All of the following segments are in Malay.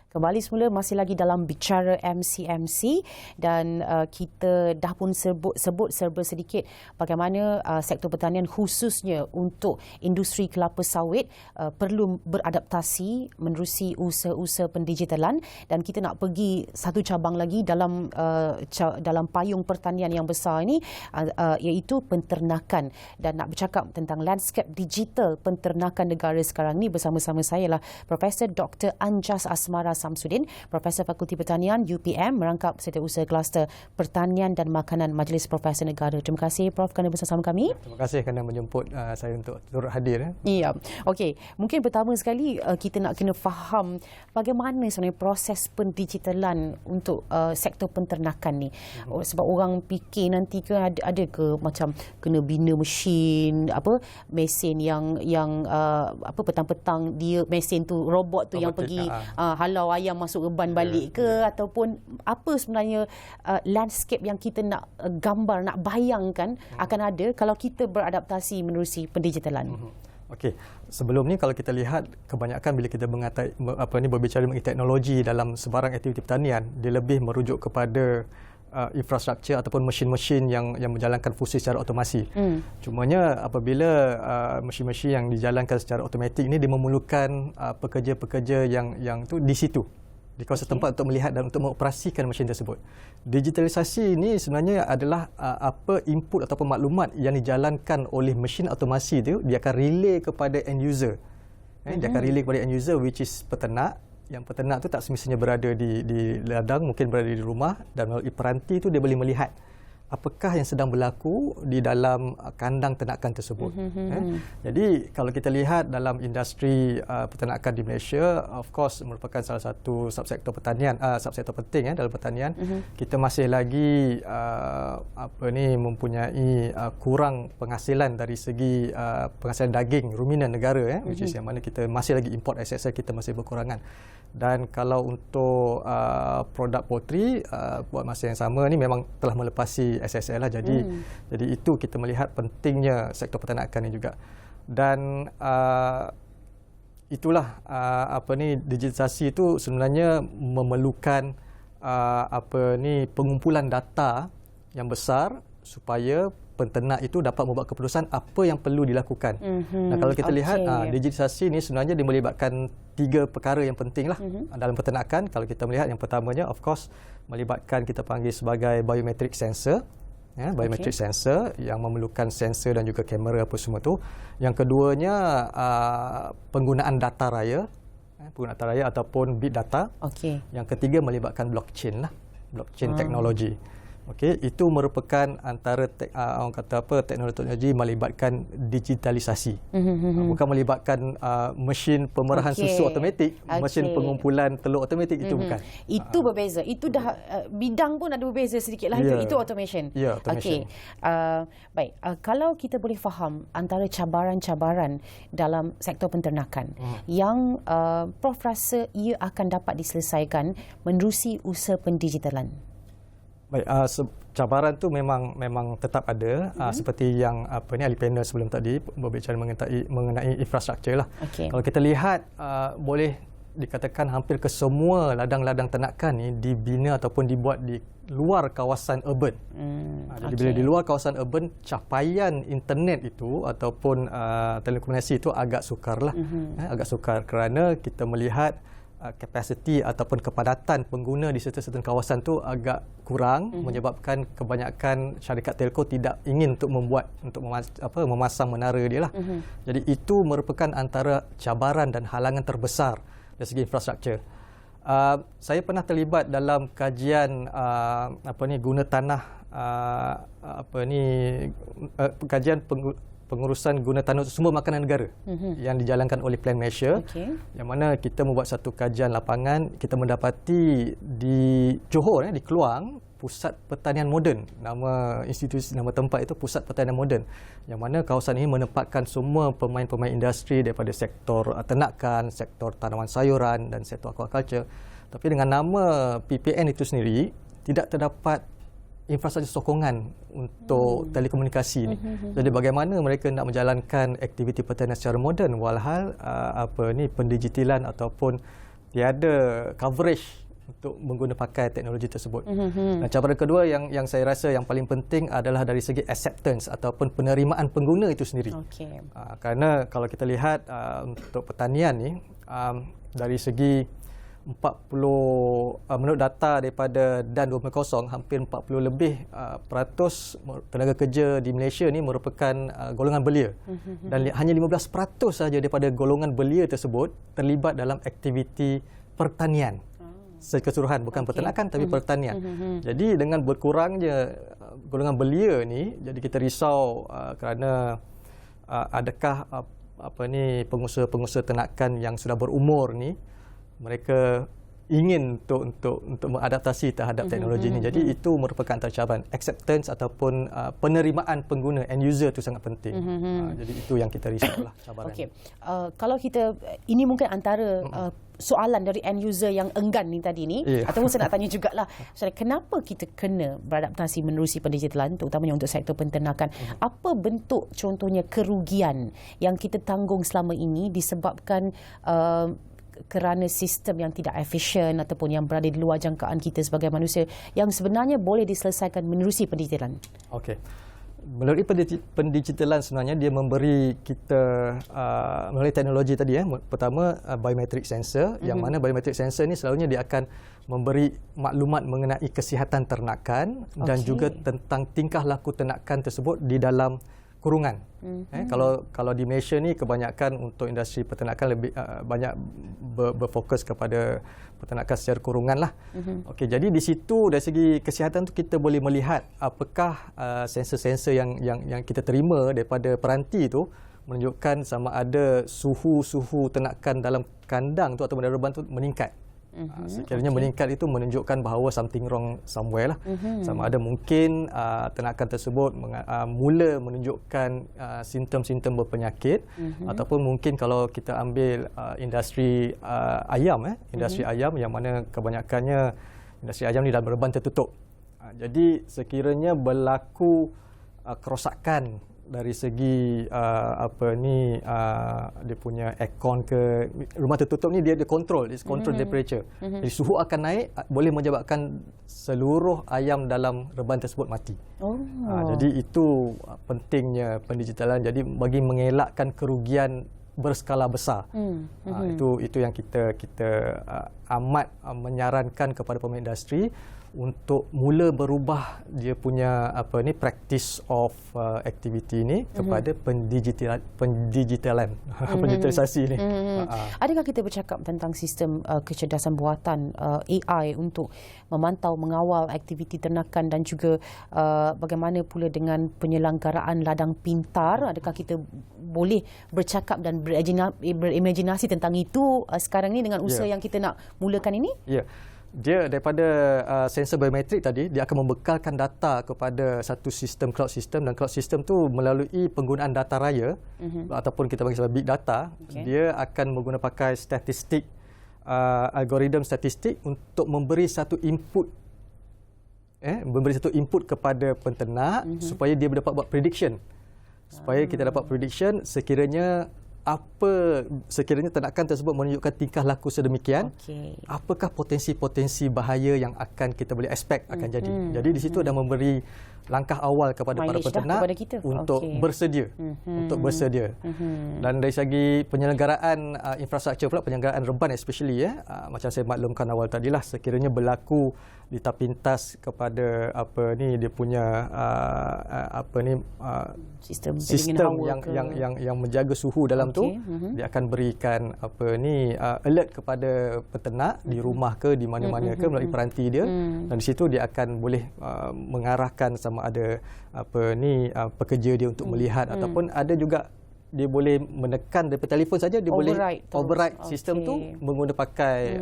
Kembali semula masih lagi dalam bicara MCMC dan kita dah pun sebut serba sedikit bagaimana sektor pertanian khususnya untuk industri kelapa sawit perlu beradaptasi menerusi usaha-usaha pendigitalan, dan kita nak pergi satu cabang lagi dalam payung pertanian yang besar ini, iaitu penternakan, dan nak bercakap tentang landscape digital penternakan negara sekarang ni bersama-sama saya lah Profesor Dr. Anjas Asmara Samsudin, Profesor Fakulti Pertanian UPM, merangkap Setiausaha Kluster Pertanian dan Makanan Majlis Profesor Negara. Terima kasih Prof kerana bersama kami. Terima kasih kerana menjemput saya untuk turut hadir. Ya. Okey, mungkin pertama sekali kita nak kena faham bagaimana sebenarnya proses pendigitalan untuk sektor penternakan ni. Sebab orang fikir nanti ke ada ke macam kena bina mesin mesin yang petang-petang dia mesin tu robot tu yang pergi halau ayam masuk reban balik ke, ataupun apa sebenarnya landscape yang kita nak gambar, nak bayangkan akan ada kalau kita beradaptasi menerusi pendigitalan. Okey, sebelum ni kalau kita lihat kebanyakan bila kita berbicara mengenai teknologi dalam sebarang aktiviti pertanian, dia lebih merujuk kepada infrastruktur ataupun mesin-mesin yang menjalankan fungsi secara otomasi. Cumanya apabila mesin-mesin yang dijalankan secara otomatik ini dia memerlukan pekerja-pekerja yang tu di situ, di kawasan tempat untuk melihat dan untuk mengoperasikan mesin tersebut. Digitalisasi ini sebenarnya adalah apa input ataupun maklumat yang dijalankan oleh mesin otomasi itu, dia akan relay kepada end user. Dia akan relay kepada end user, which is peternak. Yang peternak tu tak semestinya berada di ladang, mungkin berada di rumah, dan melalui peranti tu dia boleh melihat apakah yang sedang berlaku di dalam kandang ternakan tersebut. Jadi kalau kita lihat dalam industri peternakan di Malaysia, of course merupakan salah satu subsektor pertanian, subsektor penting dalam pertanian. Kita masih lagi mempunyai kurang penghasilan dari segi penghasilan daging ruminan negara, which is yang mana kita masih lagi import SSL kita masih berkurangan. Dan kalau untuk produk poultry buat masa yang sama ni memang telah melepasi SSL lah. Jadi itu kita melihat pentingnya sektor peternakan ni juga. Dan itulah digitalisasi itu sebenarnya memerlukan pengumpulan data yang besar supaya penternak itu dapat membuat keputusan apa yang perlu dilakukan. Nah, kalau kita lihat digitalisasi ini sebenarnya dia melibatkan 3 perkara yang penting lah dalam peternakan. Kalau kita melihat yang pertamanya, of course, melibatkan kita panggil sebagai biometric sensor. Biometric sensor yang memerlukan sensor dan juga kamera apa semua tu. Yang keduanya penggunaan data raya, ataupun big data. Yang ketiga melibatkan blockchain lah, blockchain teknologi. Okey, itu merupakan antara teknologi melibatkan digitalisasi. Bukan melibatkan mesin pemerahan susu automatik, mesin pengumpulan telur automatik, itu bukan. Itu berbeza. Itu dah bidang pun ada berbeza sedikitlah. Itu automation. Ya, automation. Baik, kalau kita boleh faham antara cabaran-cabaran dalam sektor penternakan yang Prof rasa ia akan dapat diselesaikan menerusi usaha pendigitalan. Baik, cabaran tu memang tetap ada, seperti yang ahli panel sebelum tadi berbicara mengenai infrastruktur lah. Kalau kita lihat boleh dikatakan hampir ke semua ladang-ladang ternakan ni dibina ataupun dibuat di luar kawasan urban. Jadi bila di luar kawasan urban, capaian internet itu ataupun telekomunikasi itu agak sukar lah. Agak sukar kerana kita melihat kapasiti ataupun kepadatan pengguna di certain kawasan tu agak kurang, menyebabkan kebanyakan syarikat telco tidak ingin untuk memasang menara dia lah. Jadi itu merupakan antara cabaran dan halangan terbesar dari segi infrastruktur. Saya pernah terlibat dalam kajian guna tanah kajian pengurusan guna tanah sumber makanan negara yang dijalankan oleh Plan Malaysia, yang mana kita membuat satu kajian lapangan. Kita mendapati di Johor, di Keluang, Pusat Pertanian Moden, nama institusi, nama tempat itu Pusat Pertanian Moden, yang mana kawasan ini menempatkan semua pemain-pemain industri daripada sektor ternakan, sektor tanaman sayuran dan sektor aquaculture. Tapi dengan nama PPN itu sendiri tidak terdapat infrastruktur sokongan untuk telekomunikasi ni. Jadi bagaimana mereka nak menjalankan aktiviti pertanian secara moden walhal pendigitalan ataupun tiada coverage untuk menggunakan pakai teknologi tersebut. Dan cabaran kedua yang saya rasa yang paling penting adalah dari segi acceptance ataupun penerimaan pengguna itu sendiri. Okey. Kerana kalau kita lihat untuk pertanian ni, dari segi 40 menurut data daripada DAN 2.0, hampir 40 lebih peratus tenaga kerja di Malaysia ni merupakan golongan belia. Dan hanya 15% sahaja daripada golongan belia tersebut terlibat dalam aktiviti pertanian sekeseluruhan, bukan peternakan tapi pertanian. Jadi dengan berkurangnya golongan belia ni, jadi kita risau kerana adakah pengusaha-pengusaha ternakan yang sudah berumur ni mereka ingin untuk mengadaptasi terhadap teknologi ini. Jadi itu merupakan antara cabaran. Acceptance ataupun penerimaan pengguna, end user itu sangat penting. Jadi itu yang kita risaulah cabaran. Okey. Kalau kita, ini mungkin antara soalan dari end user yang enggan ni tadi ni, ataupun saya nak tanya jugalah, kenapa kita kena beradaptasi menerusi pendigitalan, terutamanya untuk sektor penternakan? Apa bentuk contohnya kerugian yang kita tanggung selama ini disebabkan kerana sistem yang tidak efisien ataupun yang berada di luar jangkaan kita sebagai manusia, yang sebenarnya boleh diselesaikan menerusi pendigitalan? Okey. Melalui pendigitalan sebenarnya dia memberi kita melalui teknologi tadi pertama biometric sensor, yang mana biometric sensor ni selalunya dia akan memberi maklumat mengenai kesihatan ternakan dan juga tentang tingkah laku ternakan tersebut di dalam kurungan. Kalau di Malaysia ni kebanyakan untuk industri peternakan lebih banyak berfokus kepada peternakan secara kurungan lah. Okey, jadi di situ dari segi kesihatan tu kita boleh melihat apakah sensor-sensor yang kita terima daripada peranti tu menunjukkan sama ada suhu ternakan dalam kandang tu atau dalam reban tu meningkat. Sekiranya meningkat itu menunjukkan bahawa something wrong somewhere lah. Sama ada mungkin ternakan tersebut mula menunjukkan simptom-simptom berpenyakit, ataupun mungkin kalau kita ambil industri ayam, industri ayam yang mana kebanyakannya industri ayam ni dalam reban tertutup. Jadi sekiranya berlaku kerosakan dari segi dia punya aircon ke rumah tertutup ni, dia control temperature. Jadi suhu akan naik, boleh menyebabkan seluruh ayam dalam reban tersebut mati. Jadi itu pentingnya pendigitalan, jadi bagi mengelakkan kerugian berskala besar. Itu yang kita amat menyarankan kepada pemain industri untuk mula berubah dia punya practice of activity ni kepada pendigitalan, pendigitalisasi ni. Adakah kita bercakap tentang sistem kecerdasan buatan AI untuk memantau, mengawal aktiviti ternakan dan juga bagaimana pula dengan penyelenggaraan ladang pintar? Adakah kita boleh bercakap dan berimajinasi tentang itu sekarang ni dengan usaha yang kita nak mulakan ini? Ya. Dia daripada sensor biometrik tadi, dia akan membekalkan data kepada satu sistem, cloud system, dan cloud system tu melalui penggunaan data raya ataupun kita panggil sebagai big data. Dia akan menggunakan pakai statistik, algoritma statistik untuk memberi satu input kepada penternak supaya dia dapat buat prediction. Supaya kita dapat prediction sekiranya ternakan tersebut menunjukkan tingkah laku sedemikian, apakah potensi-potensi bahaya yang akan kita boleh expect akan jadi. Jadi di situ dah memberi langkah awal kepada para peternak untuk bersedia. Dan dari segi penyelenggaraan infrastruktur pula, penyelenggaraan reban especially, macam saya maklumkan awal tadilah, sekiranya berlaku lita pintas kepada dia punya sistem yang menjaga suhu dalam tu, dia akan berikan alert kepada peternak di rumah ke di mana-mana ke melalui peranti dia, dan di situ dia akan boleh mengarahkan sama ada pekerja dia untuk melihat, ataupun ada juga dia boleh menekan daripada telefon saja, dia boleh override sistem tu menggunakan pakai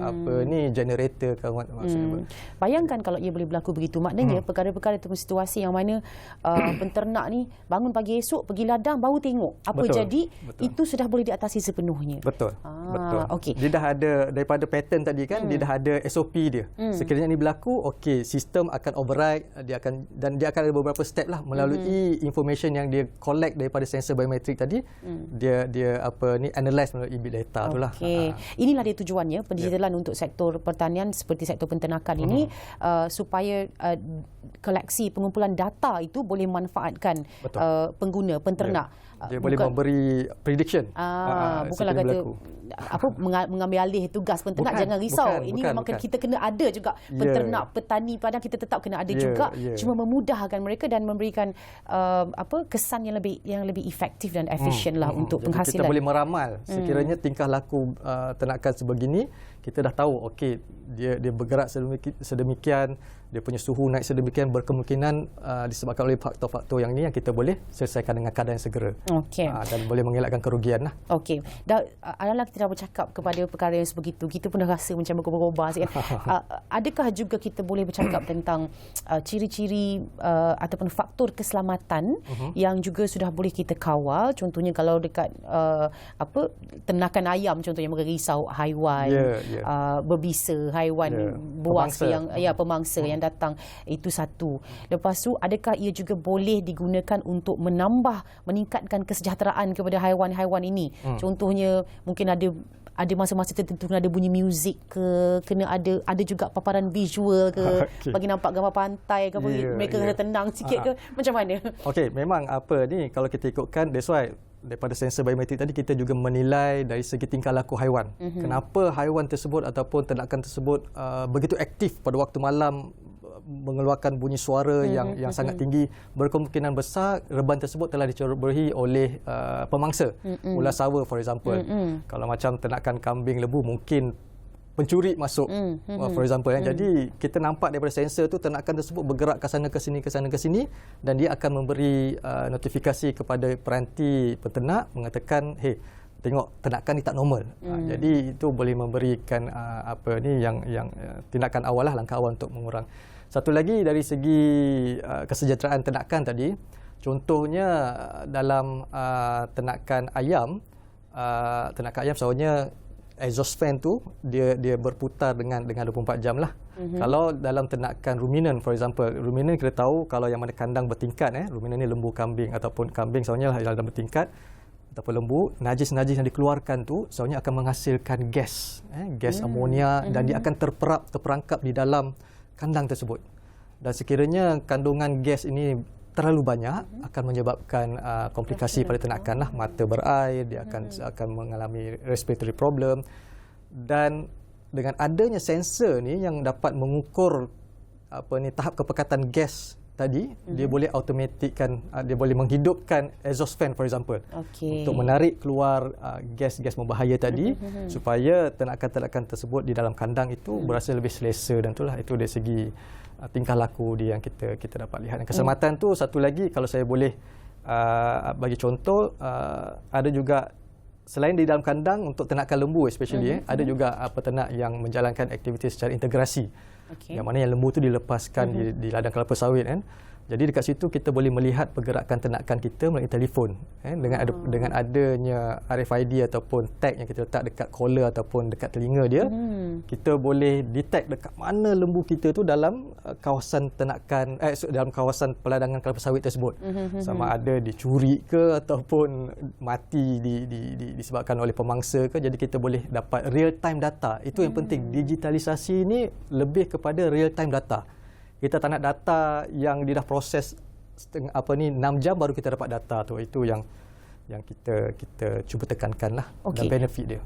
generator ke maksudnya. Bayangkan kalau ia boleh berlaku begitu, maknanya perkara-perkara ataupun situasi yang mana penternak ni bangun pagi esok pergi ladang baru tengok apa jadi, itu sudah boleh diatasi sepenuhnya. Betul. Betul. Okey. Dia dah ada daripada pattern tadi kan, dia dah ada SOP dia. Sekiranya ni berlaku, okey, sistem akan override, dia akan ada beberapa step lah melalui information yang dia collect daripada sensor biometrik tadi. Dia analyze melalui big data tu lah. Okey. Inilah dia tujuannya pendigitalan untuk sektor pertanian seperti sektor penternakan ini, supaya koleksi pengumpulan data itu boleh manfaatkan pengguna penternak. Dia boleh memberi prediction. Bukanlah kata mengambil alih tugas penternak. Jangan risau. Ini memang kita kena ada juga penternak, petani padang kita tetap kena ada juga. Cuma memudahkan mereka dan memberikan kesan yang lebih efektif dan efisien lah untuk jadi penghasilan. kita boleh meramal sekiranya tingkah laku ternakan sebegini, kita dah tahu okey dia bergerak sedemikian, dia punya suhu naik sedemikian, berkemungkinan disebabkan oleh faktor-faktor yang ni yang kita boleh selesaikan dengan keadaan yang segera. Okey. Dan boleh mengelakkan kerugian lah. Okey. Adalah kita dah bercakap kepada perkara yang sebegitu, kita pun dah rasa macam berubah-ubah sikit. Adakah juga kita boleh bercakap tentang ciri-ciri ataupun faktor keselamatan yang juga sudah boleh kita kawal? Contohnya kalau dekat ternakan ayam contohnya, mereka risau haiwan berbisa, haiwan buas pemangsa yang datang, itu satu. Lepas tu adakah ia juga boleh digunakan untuk meningkatkan kesejahteraan kepada haiwan-haiwan ini? Contohnya mungkin ada masa-masa tertentu kena ada bunyi muzik ke, kena ada juga paparan visual ke, bagi nampak gambar pantai ke, mereka kena tenang sikit ke, macam mana? Okey, memang kalau kita ikutkan, that's why daripada sensor biometrik tadi kita juga menilai dari segi tingkah laku haiwan. Kenapa haiwan tersebut ataupun ternakan tersebut begitu aktif pada waktu malam, mengeluarkan bunyi suara yang sangat tinggi? Berkemungkinan besar reban tersebut telah dicerobohi oleh pemangsa, ular sawa for example. Kalau macam ternakan kambing lembu, mungkin pencuri masuk for example. Jadi kita nampak daripada sensor tu ternakan tersebut bergerak ke sana ke sini, dan dia akan memberi notifikasi kepada peranti peternak mengatakan, hey, tengok ternakan ni tak normal. Jadi itu boleh memberikan yang tindakan awal lah, langkah awal untuk mengurang. Satu lagi dari segi kesejahteraan ternakan tadi, contohnya dalam ternakan ayam sebenarnya exhaust fan tu dia berputar dengan 24 jam lah. Kalau dalam ternakan ruminan for example, ruminan kita tahu kalau yang mana kandang bertingkat, ruminan ni lembu, kambing ataupun kambing sebenarnya lah yang bertingkat ataupun lembu, najis-najis yang dikeluarkan tu sebenarnya akan menghasilkan gas amonia, dan dia akan terperangkap di dalam kandang tersebut. Dan sekiranya kandungan gas ini terlalu banyak, akan menyebabkan komplikasi pada ternakan lah, mata berair, dia akan mengalami respiratory problem. Dan dengan adanya sensor ni yang dapat mengukur tahap kepekatan gas tadi, dia boleh automatikkan, dia boleh menghidupkan exhaust fan for example, untuk menarik keluar gas-gas membahaya tadi, supaya ternakan-ternakan tersebut di dalam kandang itu berasa lebih selesa. Dan itulah itu dari segi tingkah laku dia yang kita dapat lihat. Dan keselamatan tu satu lagi, kalau saya boleh bagi contoh, ada juga selain di dalam kandang untuk ternakan lembu especially, ada juga peternak yang menjalankan aktiviti secara integrasi. Yang mana yang lembu tu dilepaskan di ladang kelapa sawit kan. Jadi dekat situ kita boleh melihat pergerakan ternakan kita melalui telefon. Dengan adanya RFID ataupun tag yang kita letak dekat collar ataupun dekat telinga dia, kita boleh detect dekat mana lembu kita tu dalam kawasan ternakan, dalam kawasan peladangan kelapa sawit tersebut. Sama ada dicuri ke ataupun mati disebabkan oleh pemangsa ke. Jadi kita boleh dapat real time data. Itu yang penting. Digitalisasi ni lebih kepada real time data. Kita tak nak data yang dia dah proses 6 jam baru kita dapat data tu. Itu yang kita cuba tekankan lah, dan benefit dia.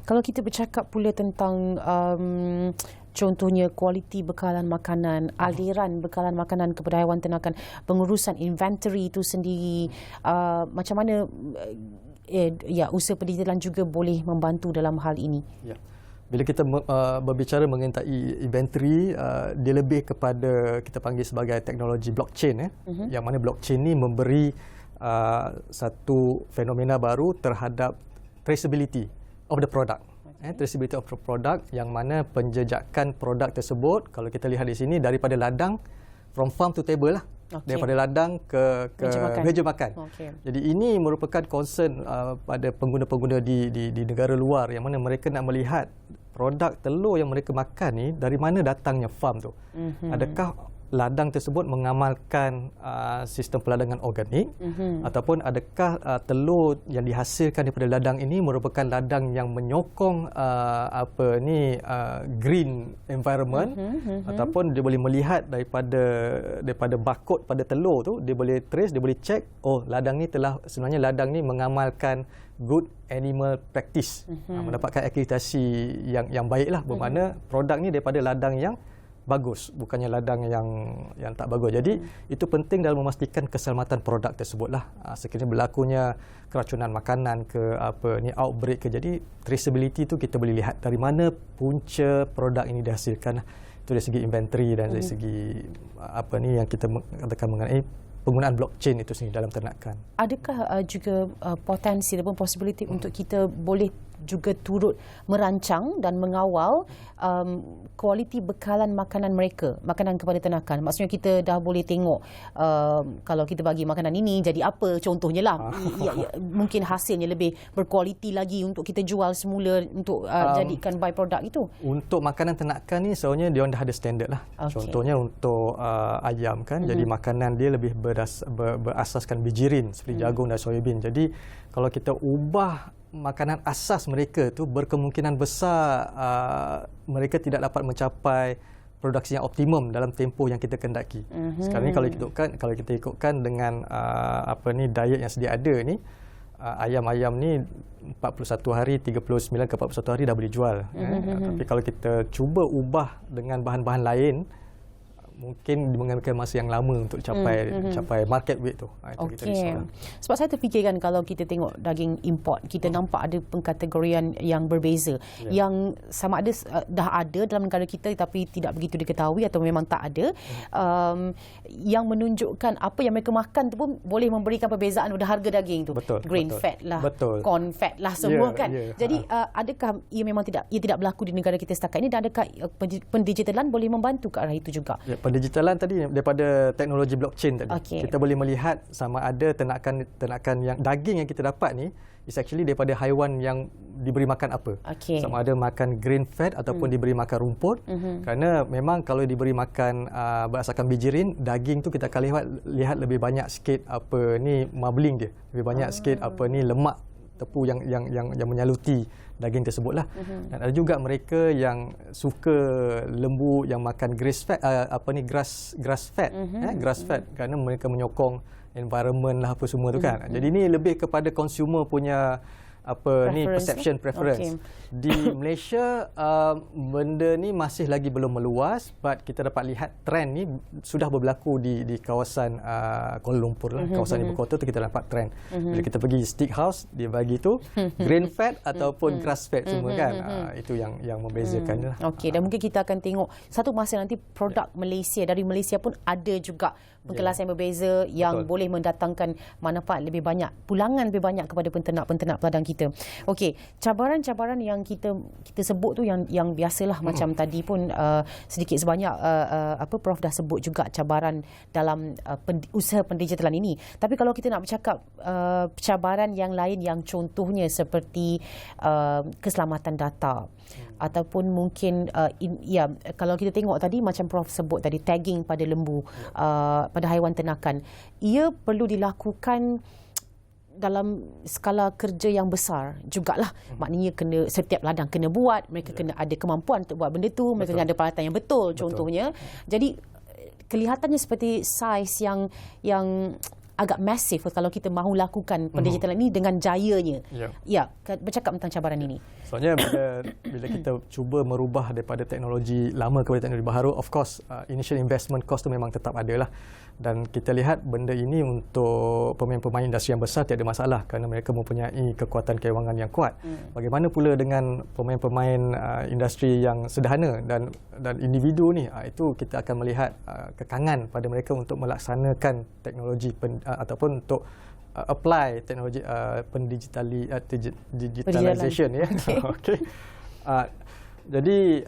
Kalau kita bercakap pula tentang contohnya kualiti bekalan makanan, aliran bekalan makanan kepada haiwan ternakan, pengurusan inventory itu sendiri, macam mana usaha pendigitalan juga boleh membantu dalam hal ini? Bila kita berbicara mengenai inventory, dia lebih kepada kita panggil sebagai teknologi blockchain, yang mana blockchain ni memberi satu fenomena baru terhadap traceability of the product. Traceability of the product, yang mana penjejakan produk tersebut, kalau kita lihat di sini, daripada ladang from farm to table lah. daripada ladang ke meja makan. Jadi ini merupakan concern pada pengguna-pengguna di negara luar yang mana mereka nak melihat produk telur yang mereka makan ni dari mana datangnya farm tu. Adakah ladang tersebut mengamalkan sistem peladangan organik ataupun adakah telur yang dihasilkan daripada ladang ini merupakan ladang yang menyokong green environment ataupun dia boleh melihat daripada barcode pada telur tu, dia boleh trace, dia boleh check, ladang ni sebenarnya ladang ni mengamalkan good animal practice, mendapatkan akreditasi yang baiklah, bermakna produk ni daripada ladang yang bagus, bukannya ladang yang tak bagus. Jadi itu penting dalam memastikan keselamatan produk tersebutlah. Sekiranya berlakunya keracunan makanan ke outbreak ke, jadi traceability tu kita boleh lihat dari mana punca produk ini dihasilkan. Itu dari segi inventory dan dari segi yang kita katakan mengenai penggunaan blockchain itu sendiri dalam ternakan. Adakah juga potensi ataupun possibility untuk kita boleh juga turut merancang dan mengawal kualiti bekalan makanan mereka, makanan kepada ternakan? Maksudnya kita dah boleh tengok kalau kita bagi makanan ini jadi apa, contohnya lah mungkin hasilnya lebih berkualiti lagi untuk kita jual semula untuk jadikan byproduct itu. Untuk makanan ternakan ni sebenarnya dia dah ada standard lah. Contohnya untuk ayam kan, jadi makanan dia lebih berasaskan bijirin seperti jagung dan soybean. Jadi kalau kita ubah makanan asas mereka tu, berkemungkinan besar mereka tidak dapat mencapai produksi yang optimum dalam tempoh yang kita kendaki. Sekarang ni kalau kita ikutkan dengan diet yang sedia ada ni, ayam-ayam ni 41 hari, 39 ke 41 hari dah boleh jual. Tapi kalau kita cuba ubah dengan bahan-bahan lain, mungkin mengambil masa yang lama untuk capai market weight tu. Itu kita risaulah. Sebab saya terfikirkan kalau kita tengok daging import, kita nampak ada pengkategorian yang berbeza. Yang sama ada dah ada dalam negara kita tapi tidak begitu diketahui atau memang tak ada. Yang menunjukkan apa yang mereka makan tu pun boleh memberikan perbezaan pada harga daging tu. Grain fat lah, corn fat lah, semua kan. Jadi adakah ia memang tidak berlaku di negara kita setakat ini, dan adakah pendigitalan boleh membantu ke arah itu juga? Pendigitalan tadi daripada teknologi blockchain tadi, kita boleh melihat sama ada ternakan yang daging yang kita dapat ni is actually daripada haiwan yang diberi makan apa. Sama ada makan grain fed ataupun diberi makan rumput. Kerana memang kalau diberi makan berdasarkan bijirin, daging tu kita akan lihat lebih banyak sikit marbling dia, lebih banyak sikit lemak tepu yang menyaluti daging tersebutlah. Dan ada juga mereka yang suka lembu yang makan grass fat kerana mereka menyokong environment lah apa semua tu kan. Jadi ni lebih kepada consumer punya perception preference. Di Malaysia benda ni masih lagi belum meluas, but kita dapat lihat trend ni sudah berlaku di kawasan Kuala Lumpur lah, kawasan ibu kota tu kita dapat trend. Bila kita pergi steakhouse, dia bagi tu grain fat ataupun grass fat semua kan. Itu yang membezakan lah. Dan mungkin kita akan tengok satu masa nanti produk Malaysia, dari Malaysia pun ada juga pengkelasan yang berbeza yang boleh mendatangkan manfaat lebih banyak, pulangan lebih banyak kepada penternak peladang kita. Cabaran-cabaran yang kita sebut tu yang biasalah, macam tadi pun sedikit sebanyak Prof dah sebut juga cabaran dalam usaha pendigitalan ini. Tapi kalau kita nak bercakap cabaran yang lain yang contohnya seperti keselamatan data ataupun mungkin kalau kita tengok tadi macam Prof sebut tadi, tagging pada lembu, pada haiwan ternakan, ia perlu dilakukan dalam skala kerja yang besar jugalah. Maknanya setiap ladang kena buat, mereka kena ada kemampuan untuk buat benda tu, mereka kena ada peralatan yang betul contohnya. Jadi kelihatannya seperti saiz yang agak masif kalau kita mahu lakukan pendigitalan ini dengan jayanya. Bercakap tentang cabaran ini. Soalnya bila kita cuba merubah daripada teknologi lama kepada teknologi baru, of course initial investment cost tu memang tetap ada lah. Dan kita lihat benda ini untuk pemain-pemain industri yang besar tiada masalah kerana mereka mempunyai kekuatan kewangan yang kuat. Bagaimana pula dengan pemain-pemain industri yang sederhana dan individu ni, itu kita akan melihat kekangan pada mereka untuk melaksanakan teknologi ataupun untuk apply teknologi digitalization ya. Jadi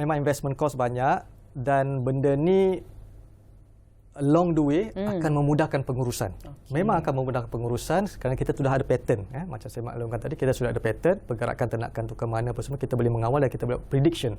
memang investment cost banyak dan benda ni along the way akan memudahkan pengurusan. Memang akan memudahkan pengurusan kerana kita sudah ada pattern. Macam saya maklumkan tadi, kita sudah ada pattern, pergerakan ternakan tu ke mana apa semua, kita boleh mengawal dan kita boleh prediction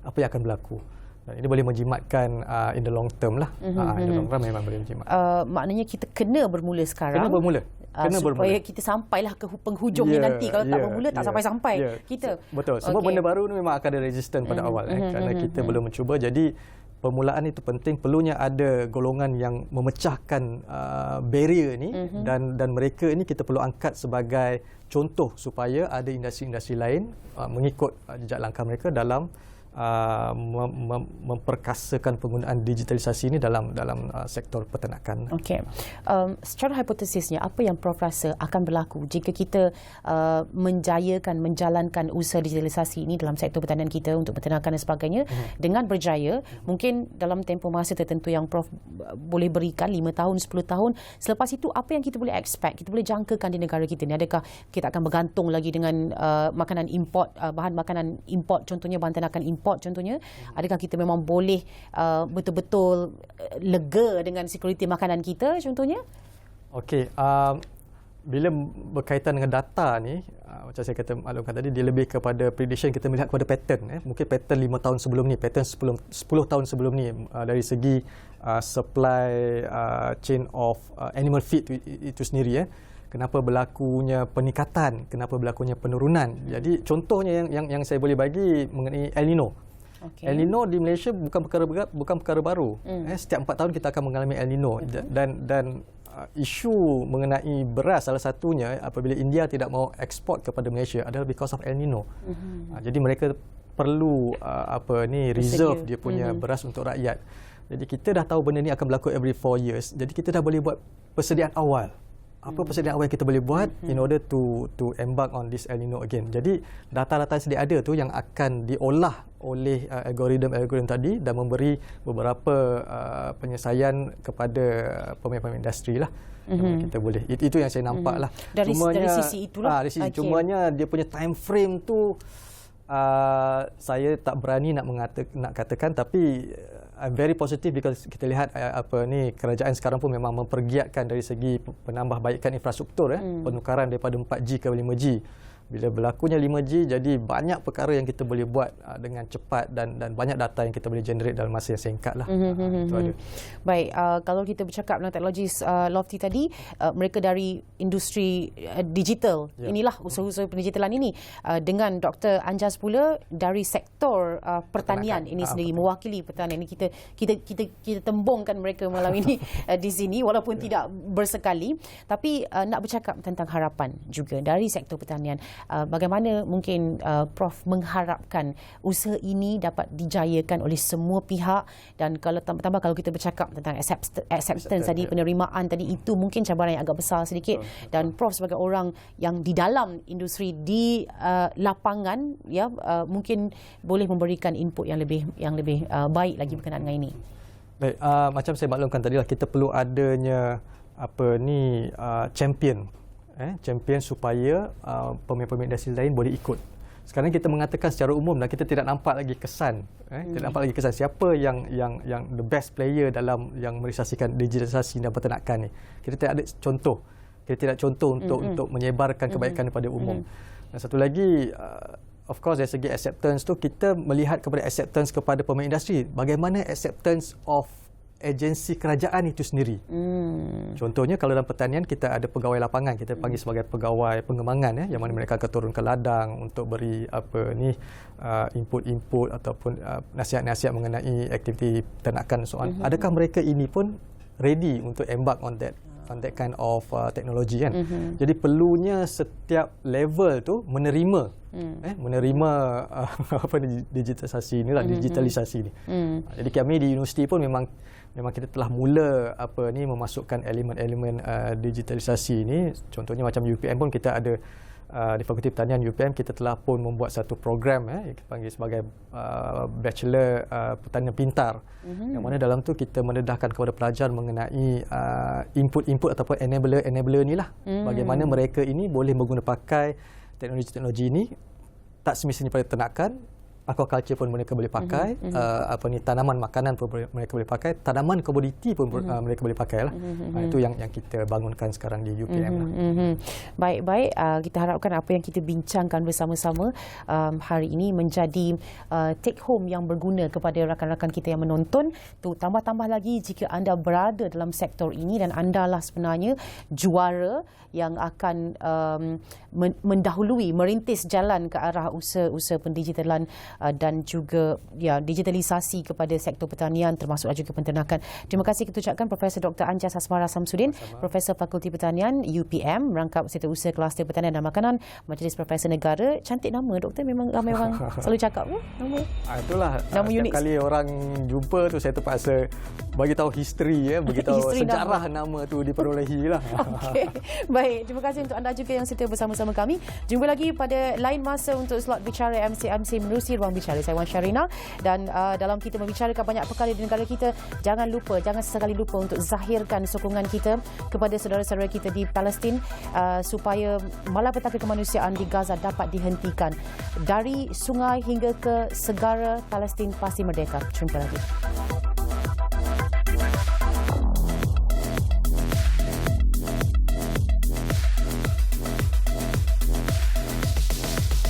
apa yang akan berlaku. Dan ini boleh menjimatkan in the long term lah. In the long run memang boleh menjimat. Maknanya kita kena bermula sekarang. Kena bermula. Supaya kita sampailah ke penghujungnya nanti. Kalau tak bermula, tak sampai-sampai kita. Betul. Semua benda baru ni memang akan ada resisten pada awal. Kerana kita belum mencuba. Jadi permulaan itu penting. Perlunya ada golongan yang memecahkan barrier ni. Dan mereka ini kita perlu angkat sebagai contoh supaya ada industri-industri lain mengikut jejak langkah mereka dalam memperkasakan penggunaan digitalisasi ini dalam sektor peternakan. Okey. Secara hipotesisnya, apa yang Prof rasa akan berlaku jika kita menjalankan usaha digitalisasi ini dalam sektor pertanian kita untuk peternakan dan sebagainya dengan berjaya, mungkin dalam tempoh masa tertentu yang Prof boleh berikan 5 tahun, 10 tahun, selepas itu apa yang kita boleh expect, kita boleh jangkakan di negara kita ni? Adakah kita akan bergantung lagi dengan makanan import, bahan makanan import, contohnya bahan ternakan import contohnya? Adakah kita memang boleh betul-betul lega dengan security makanan kita contohnya? Okey, bila berkaitan dengan data ni, macam saya kata maklumkan tadi, dia lebih kepada prediction, kita melihat kepada pattern. Mungkin pattern 5 tahun sebelum ni, pattern 10 tahun sebelum ni, dari segi supply chain of animal feed itu sendiri. Kenapa berlakunya peningkatan, kenapa berlakunya penurunan. Jadi contohnya yang saya boleh bagi mengenai El Nino. El Nino di Malaysia bukan perkara baru. Setiap 4 tahun kita akan mengalami El Nino. Dan isu mengenai beras salah satunya apabila India tidak mau ekspor kepada Malaysia adalah because of El Nino. Jadi mereka perlu reserve dia punya beras untuk rakyat. Jadi kita dah tahu benda ni akan berlaku every 4 years. Jadi kita dah boleh buat persediaan awal. Apa persediaan awal yang kita boleh buat in order to embark on this El Nino again. Jadi data-data yang sedia ada tu yang akan diolah oleh algoritma tadi dan memberi beberapa penyelesaian kepada pemain-pemain industri lah. Kita boleh. Itu yang saya nampak lah. Dari sisi itulah. Cumanya dia punya time frame tu saya tak berani nak katakan, tapi I'm very positive because kita lihat kerajaan sekarang pun memang mempergiatkan dari segi penambahbaikan infrastruktur, penukaran daripada 4G ke 5G. Bila berlakunya 5G, jadi banyak perkara yang kita boleh buat dengan cepat dan banyak data yang kita boleh generate dalam masa yang singkat lah. Itu ada. Baik, kalau kita bercakap tentang teknologi Lofty tadi, mereka dari industri digital, inilah usaha-usaha pendigitalan ini, dengan Dr. Anjas pula dari sektor pertanian ini sendiri, mewakili pertanian ini. Kita tembungkan mereka malam ini di sini walaupun tidak bersekali, tapi nak bercakap tentang harapan juga dari sektor pertanian. Bagaimana mungkin Prof mengharapkan usaha ini dapat dijayakan oleh semua pihak, dan kalau tambah kalau kita bercakap tentang acceptance tadi, penerimaan tadi, itu mungkin cabaran yang agak besar sedikit. Dan Prof sebagai orang yang di dalam industri di lapangan, mungkin boleh memberikan input yang lebih baik lagi berkenaan dengan ini. Baik, macam saya maklumkan tadi lah, kita perlu adanya champion supaya pemain-pemain industri lain boleh ikut. Sekarang kita mengatakan secara umum dan kita tidak nampak lagi kesan, tidak nampak lagi kesan siapa yang the best player dalam yang merealisasikan digitalisasi dan peternakan ni. Kita tidak ada contoh. Kita tidak contoh untuk menyebarkan kebaikan kepada umum. Dan satu lagi, of course dari segi acceptance tu, kita melihat kepada acceptance kepada pemain industri. Bagaimana acceptance of agensi kerajaan itu sendiri. Contohnya kalau dalam pertanian kita ada pegawai lapangan, kita panggil sebagai pegawai pengembangan, yang mana mereka akan turun ke ladang untuk beri input-input ataupun nasihat-nasihat mengenai aktiviti peternakan soal. Adakah mereka ini pun ready untuk embark on that kind of teknologi kan? Jadi perlunya setiap level tu menerima digitalisasi ni lah, digitalisasi ni. Jadi kami di universiti pun memang kita telah mula memasukkan elemen-elemen digitalisasi ni. Contohnya macam UPM pun kita ada di Fakulti Pertanian UPM, kita telah pun membuat satu program yang kita panggil sebagai Bachelor Pertanian Pintar, yang mana dalam tu kita mendedahkan kepada pelajar mengenai input ataupun enabler ni lah. Bagaimana mereka ini boleh pakai teknologi-teknologi ini tak semestinya pada ternakan, aquaculture pun mereka boleh pakai, tanaman makanan pun mereka boleh pakai, tanaman komoditi pun mereka boleh pakai lah. Itu yang kita bangunkan sekarang di UPM lah. Baik, kita harapkan apa yang kita bincangkan bersama-sama hari ini menjadi take home yang berguna kepada rakan-rakan kita yang menonton. Tu tambah-tambah lagi jika anda berada dalam sektor ini dan anda lah sebenarnya juara yang akan mendahului, merintis jalan ke arah usaha pendigitalan dan juga digitalisasi kepada sektor pertanian termasuk juga penternakan. Terima kasih kita ucapkan Profesor Dr. Anjas Asmara Samsudin, Profesor Fakulti Pertanian UPM, merangkap Setiausaha Kluster Pertanian dan Makanan, Majlis Profesor Negara. Cantik nama doktor, memang ramai orang selalu cakap nama. Itulah nama unik. Setiap kali orang jumpa tu saya terpaksa bagi tahu history beritahu sejarah nama tu diperolehi lah. Okey. Baik, terima kasih untuk anda juga yang setia bersama-sama kami. Jumpa lagi pada lain masa untuk slot bicara MCMC menerusi ruang bicara. Saya Wan Syarina dan dalam kita membicarakan banyak perkara di negara kita, jangan sesekali lupa untuk zahirkan sokongan kita kepada saudara-saudara kita di Palestin supaya malapetaka kemanusiaan di Gaza dapat dihentikan. Dari sungai hingga ke segara, Palestin pasti merdeka. Jumpa lagi.